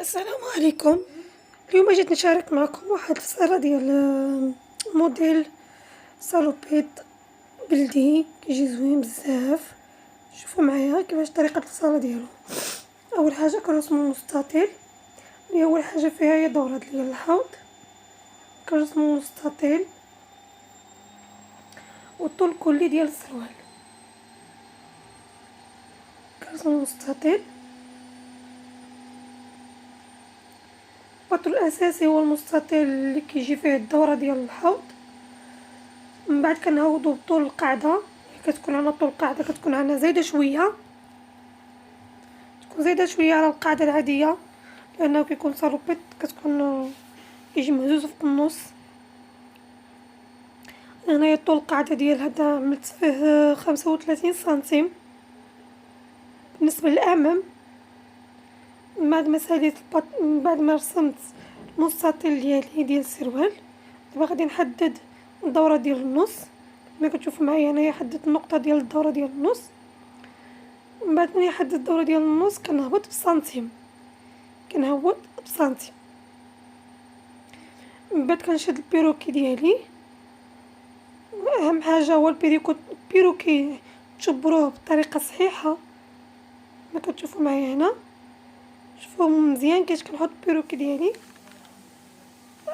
السلام عليكم. اليوم جيت نشارك معكم واحد الفصيلة ديال موديل سالوبيط بلدي كيجي زوين بزاف. شوفوا معايا كيفاش طريقة الفصالة ديالو. اول حاجة كنرسمو مستطيل، اللي اول حاجة فيها هي الدورة ديال الحوض. كنرسمو مستطيل والطول الكلي ديال السروال. كنرسمو مستطيل، البطل الاساسي هو المستطيل اللي كيجي فيه الدورة ديال الحوض. من بعد كنعوضو بطول القاعدة، كتكون عندنا طول القاعدة كتكون عندنا زايدة شوية، تكون زايدة شوية على القاعدة العادية، لأنه كيكون سالوبيط كتكون كيجي مهزوز في النص. هنايا طول القاعدة ديال هدا عملت فيه 35 سنتيم بالنسبة للأمام. من بعد ما ساليت من بعد ما رسمت المستطيل ديالي ديال السروال، دابا غادي نحدد الدورة ديال النص. كما كتشوفوا معايا هنايا حددت النقطة ديال الدورة ديال النص. من بعد ما نحدد الدورة ديال النص كنهبط بسنتيم، كنهبط بسنتيم. من بعد كنشد البيروكي ديالي. اهم حاجه هو البيروكي تجبروه بطريقه صحيحه. ما كتشوفوا معايا هنا، شوفوا مزيان كيفاش كنحط البيروكي ديالي.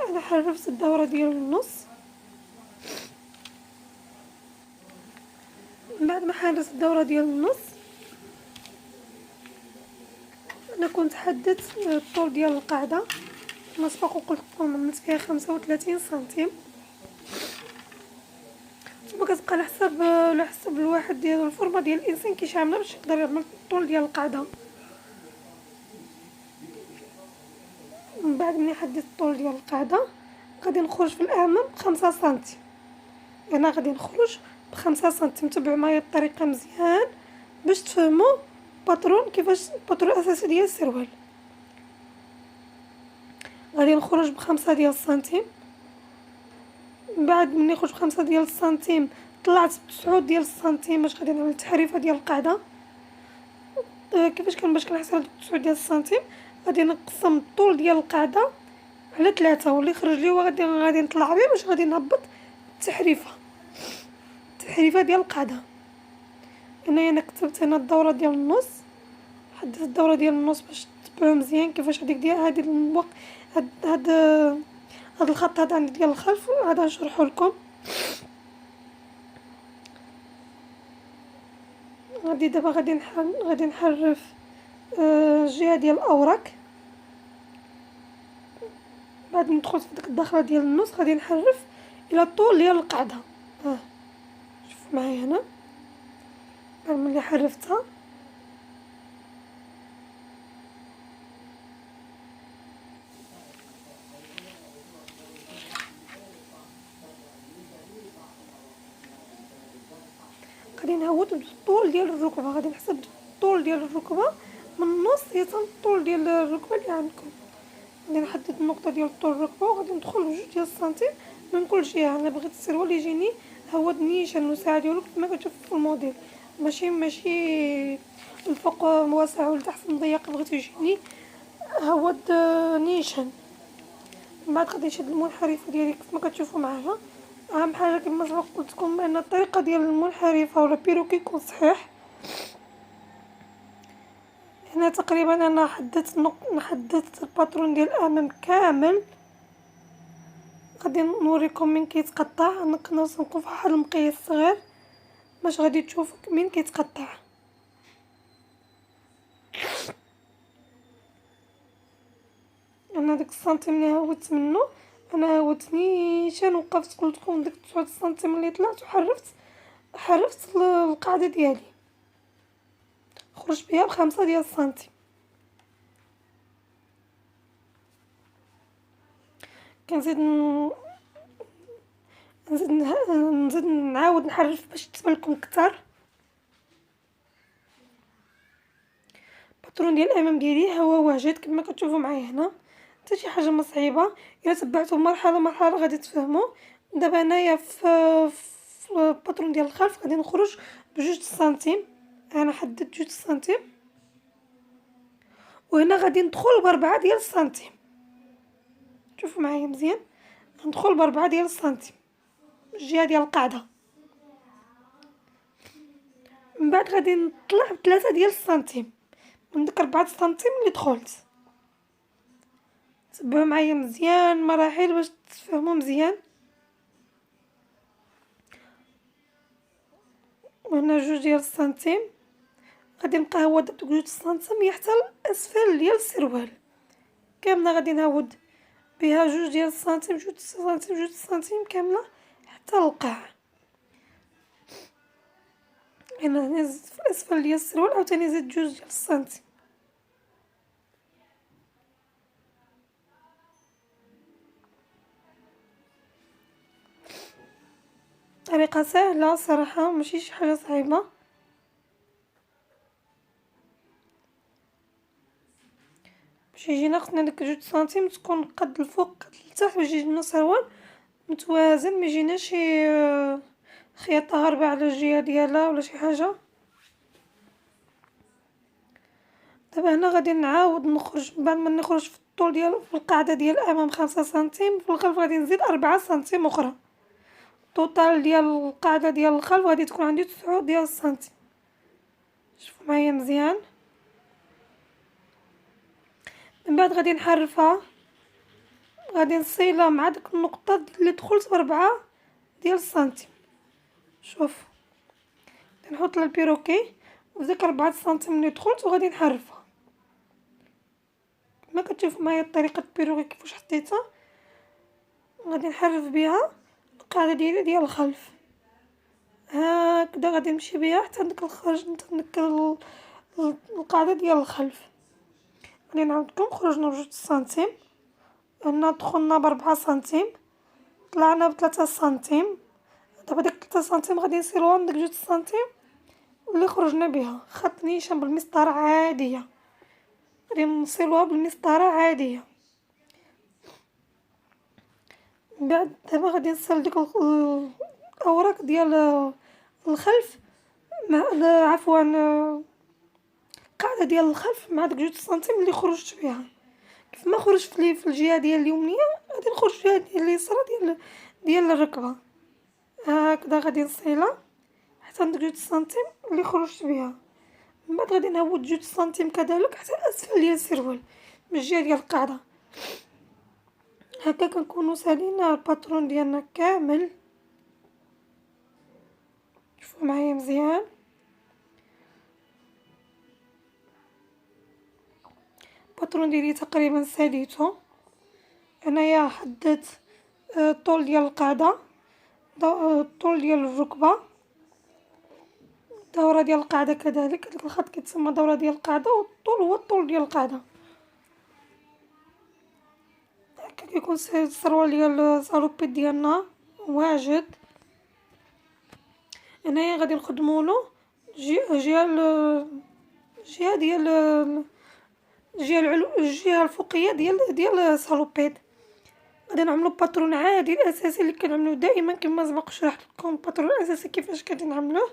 انا حرفت الدوره ديال النص. من بعد ما حرفت الدوره ديال النص انا كنت حددت الطول ديال القاعده. انا سبق وقلت لكم عملت فيها 35 سنتيم. ثم كتبقى على حسب الواحد ديال الفورمه ديال الانسان كيش عامله باش يقدر يعمل الطول ديال القاعده. من بعد ملي حددت الطول ديال القاعده غادي نخرج في الامام ب5 سنتيم. انا غادي نخرج ب5 سنتيم. تبعوا معايا الطريقه مزيان باش تفهموا باترون كيفاش الباترون الاساسي ديال السروال. غادي نخرج ب5 ديال السنتيم. من بعد ملي نخرج ب5 ديال السنتيم طلعت ب9 ديال السنتيم باش غادي نعمل التحريفه ديال القاعده. كيفاش باش كنحسب هاد 9 ديال السنتيم، غادي نقسم الطول ديال القاعده على 3 واللي يخرج لي هو غادي نطلع به باش غادي نهبط التحريفه ديال القاعده. انا كتبت هنا الدوره ديال النص، حددت الدوره ديال النص باش تتبعوا مزيان كيفاش هادي الوقت. هاد الخط هذا عندي ديال الخلف غادي نشرحه لكم. دابا غادي نحرف الجهه ديال الاوراق. بعد ندخل في ديك الدخله ديال النص غادي نحرف الى الطول ديال القاعده. شوفوا معايا هنا بعد ملي حرفتها غادي نهوت بالطول ديال الركبه. غادي نحسب الطول ديال الركبه من النص حتى الطول ديال الركبه اللي عندكم. غادي نحدد النقطه ديال طول الركبه وغادي ندخل بجوج ديال السنتيم من كل جهه. انا بغيت السروال يجيني هود نيشان وسع ديالو كما كتشوف في الموديل، ماشي الفوق واسع والتحت مضيق. بغيت يجيني هود نيشان. من بعد غادي نشد المنحرفه ديالي كما كتشوفوا معايا. اهم حاجه كما سبق قلت لكم ان الطريقه ديال المنحرفه ولا بيروكي يكون صحيح. هنا تقريبا انا حددت الباترون ديال الامام كامل. غادي نوريكم من كيتقطع. انا كنرسمكم في واحد المقياس صغير باش غادي تشوفوا من كيتقطع. انا داك السنتيم اللي هوت منه انا هوت نيشان وقفت قلت لكم ديك 9 سنتيم اللي طلعت وحرفت القاعده ديالي. خرجت بها ب5 ديال السنتيم. كنزيد نزيد نعاود نحرف باش تبان لكم اكثر. الباترون ديال الامام ديالي هو واجد كما كتشوفوا معايا هنا، حتى شي حاجه ما صعيبه. الا تبعتوا مرحله غادي تفهموا. دابا انايا في الباترون ديال الخلف غادي نخرج ب2 سنتيم. انا حددت 2 سنتيم وهنا غادي ندخل ب4 ديال السنتيم. شوفوا معايا مزيان، ندخل ب4 ديال السنتيم من الجهه ديال القاعده. من بعد غادي نطلع ب3 ديال السنتيم من ديك 4 سنتيم اللي دخلت. تبعوا معايا مزيان مراحل باش تفهموا مزيان. وهنا 2 ديال السنتيم، غادي نبقى هو دوك 2 سنتيم حتى الاسفل ديال السروال كامله، غادي نعاود بها 2 ديال السنتيم 2 سنتيم 2 سنتيم كامله حتى القاع. هنا نزيد في الاسفل ديال السروال عاوتاني نزيد 2 ديال السنتيم. طريقه سهله صراحه، ماشي شي حاجه صعيبه. باش يجينا خصنا ديك 2 سنتيم تكون قد الفوق قد التحت باش يجينا سروال متوازن، ما يجيناش شي خياطه هاربه على الجهه ديالها ولا شي حاجه. دابا هنا غادي نعاود نخرج، بعد ما نخرج في الطول ديال في القاعده ديال الامام 5 سنتيم، في الخلف غادي نزيد 4 سنتيم اخرى. الطوطال ديال القاعده ديال الخلف غادي تكون عندي 9 ديال السنتيم. شوفوا معايا مزيان. من بعد غادي نحرفها، غادي نصيلها مع ديك النقطه اللي دخلت ب4 ديال السنتيم. شوف نحط البيروكي وديك 4 سنتيم اللي دخلت وغادي نحرفها كما كتشوفوا معايا طريقه البيروكي كيفاش حطيتها. غادي نحرف بها القاعده ديال الخلف هكذا، غادي نمشي بها حتى ديك الخرج ديك القاعده ديال الخلف. غادي نعاودكم خرجنا ب2 سنتيم، هنا دخلنا ب4 سنتيم، طلعنا ب3 سنتيم. دابا ديك 3 سنتيم غادي نسيروها من ديك 2 سنتيم اللي خرجنا بها خط نيشان بالمسطره عاديه، غادي نصيلوها بالمسطره عاديه. من بعد دابا غادي نصل ديك الاوراق ديال الخلف مع عفوا القاعده ديال الخلف مع ديك 2 سنتيم اللي خرجت بها. كيف ما خرجت لي في الجهه ديال اليمنيه غادي نخرج في الجهه ديال اليسرى ديال الركبه هكذا. غادي نصيلها حتى عند 2 سنتيم اللي خرجت بها. من بعد غادي نهود 2 سنتيم كذلك حتى الاسفل ديال السروال من الجهه ديال القاعده. هكا كنكونوا سالينا الباترون ديالنا كامل. شوفوا معايا مزيان. الباترون ديالي تقريبا ساليته. انايا حددت الطول ديال القاعده، الطول ديال الركبه، الدوره ديال القاعده كذلك. هذاك الخط كيتسمى دوره ديال القاعده، والطول هو الطول ديال القاعده. هكا كيكون السروال ديال السالوبيت ديالنا واجد. هنايا غادي نخدموا له الجهه ديال الجهه الفوقيه ديال السالوبيت. غادي نعملوا باترون عادي الاساسي اللي كنعملوه دائما كما سبق شرحت لكم. الباترون الاساسي كيفاش كنعملوه،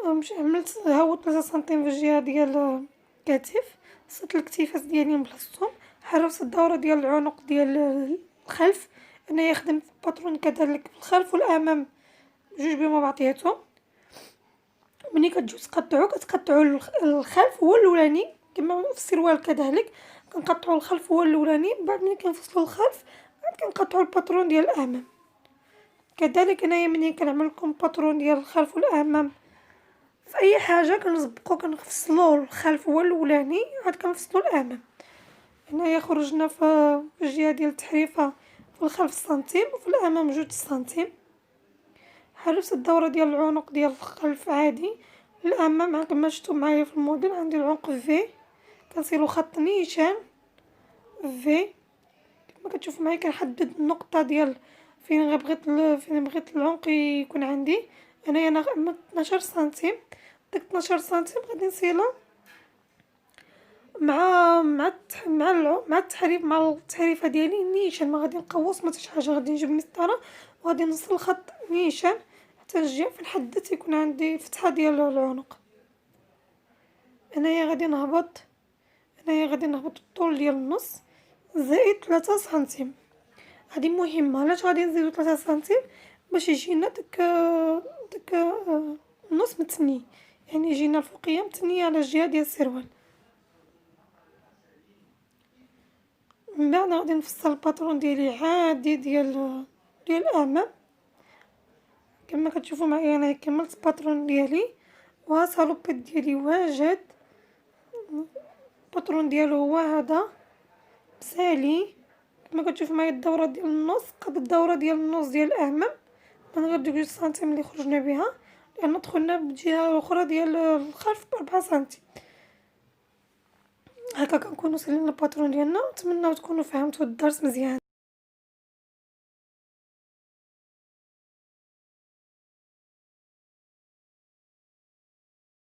مش عملت هاوت 3 سنتيم في الجهه ديال الكتف، صدت الكتيفات ديالي من بلاصتهم، حرفت الدوره ديال العنق ديال الخلف. انايا خدمت باترون كذلك في الخلف والامام جوج بما بعضياتهم. ملي كتجيو كتقطعوا الخلف هو الاولاني كما في السروال كذلك كنقطعوا الخلف هو الاولاني. بعد ملي كنفصلوا الخلف بعد كنقطعوا الباترون ديال الامام كذلك. انايا ملي كنعمل لكم باترون ديال الخلف والامام في اي حاجه كنسبقوا كنفصلوا الخلف هو الاولاني عاد كنفصلوا الامام. هنايا خرجنا في الجهه ديال التحريفه في الخلف سنتيم وفي الامام 2 سنتيم. حرفت الدوره ديال العنق ديال الخلف عادي. الامام كما شفتوا معايا في الموديل عندي العنق في، كنصيروا خط نيشان في كما كتشوفوا معايا. كنحدد النقطه ديال فين بغيت العنق يكون عندي. انا عملت 12 سنتيم. ديك 12 سنتيم غادي نصيلها مع التحريفه ديالي نيشان. ما غادي نقوس ما حتى شي حاجه، غادي نجيب مسطره وغادي نوصل الخط نيشان حتى الجهه فين حددت يكون عندي فتحه ديال العنق. انايا غادي نهبط هنايا غادي نهبط الطول ديال النص زائد 3 سنتيم. هذه مهمه، علاش غادي نزيدو 3 سنتيم؟ باش يجينا داك النص متني، يعني يجينا الفوقيه متنيه على الجهه ديال السروال. من بعد غادي نفصل الباترون ديالي عادي ديال الامام. كما كتشوفوا معايا انا كملت الباترون ديالي، وها صالوبيط ديالي واجد. الباترون ديالو هو هذا مسالي. كما كتشوفوا معايا الدوره ديال النص قد الدوره ديال النص ديال الامام، من غير دوك 2 سنتيم اللي خرجنا بها، لان دخلنا بالجهه الاخرى ديال الخلف ب4 سنتيم. هكا كنكونوا سلينا الباترون ديالنا. نتمنى تكونوا فهمتوا الدرس مزيان.